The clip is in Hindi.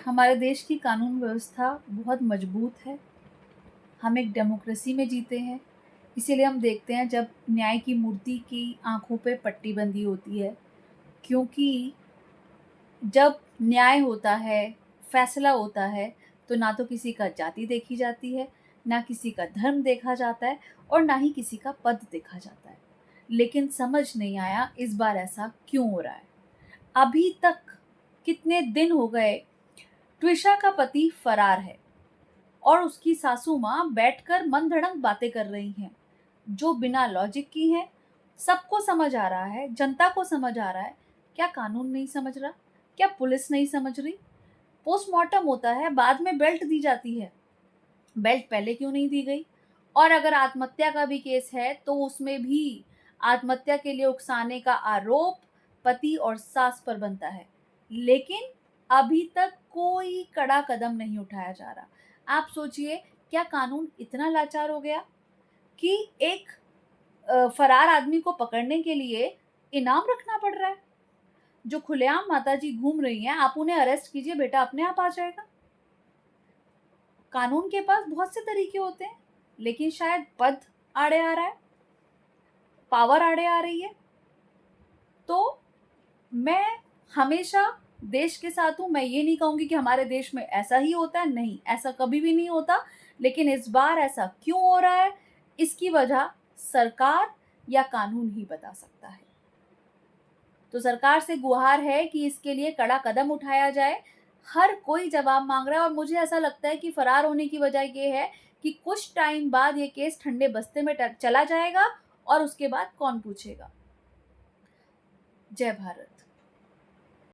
हमारे देश की कानून व्यवस्था बहुत मजबूत है। हम एक डेमोक्रेसी में जीते हैं, इसीलिए हम देखते हैं जब न्याय की मूर्ति की आँखों पे पट्टी बंधी होती है, क्योंकि जब न्याय होता है, फैसला होता है, तो ना तो किसी का जाति देखी जाती है, ना किसी का धर्म देखा जाता है और ना ही किसी का पद देखा जाता है। लेकिन समझ नहीं आया इस बार ऐसा क्यों हो रहा है? अभी तक कितने दिन हो गए, ट्विशा का पति फरार है और उसकी सासू माँ बैठकर मन-घड़ंत बातें कर रही हैं, जो बिना लॉजिक की हैं। सबको समझ आ रहा है, जनता को समझ आ रहा है। क्या कानून नहीं समझ रहा? क्या पुलिस नहीं समझ रही? पोस्टमार्टम होता है, बाद में बेल्ट दी जाती है। बेल्ट पहले क्यों नहीं दी गई? और अगर आत्महत्या का भी केस है, तो उसमें भी आत्महत्या के लिए उकसाने का आरोप पति और सास पर बनता है। लेकिन अभी तक कोई कड़ा कदम नहीं उठाया जा रहा। आप सोचिए, क्या कानून इतना लाचार हो गया कि एक फरार आदमी को पकड़ने के लिए इनाम रखना पड़ रहा है? जो खुलेआम माताजी घूम रही हैं, आप उन्हें अरेस्ट कीजिए, बेटा अपने आप आ जाएगा। कानून के पास बहुत से तरीके होते हैं, लेकिन शायद पद आड़े आ रहा है, पावर आड़े आ रही है। तो मैं हमेशा देश के साथ हूँ, मैं ये नहीं कहूँगी कि हमारे देश में ऐसा ही होता है, नहीं, ऐसा कभी भी नहीं होता। लेकिन इस बार ऐसा क्यों हो रहा है, इसकी वजह सरकार या कानून ही बता सकता है। तो सरकार से गुहार है कि इसके लिए कड़ा कदम उठाया जाए। हर कोई जवाब माँग रहा है और मुझे ऐसा लगता है कि फरार होने की वजह ये है कि कुछ टाइम बाद ये केस ठंडे बस्ते में चला जाएगा और उसके बाद कौन पूछेगा। जय भारत।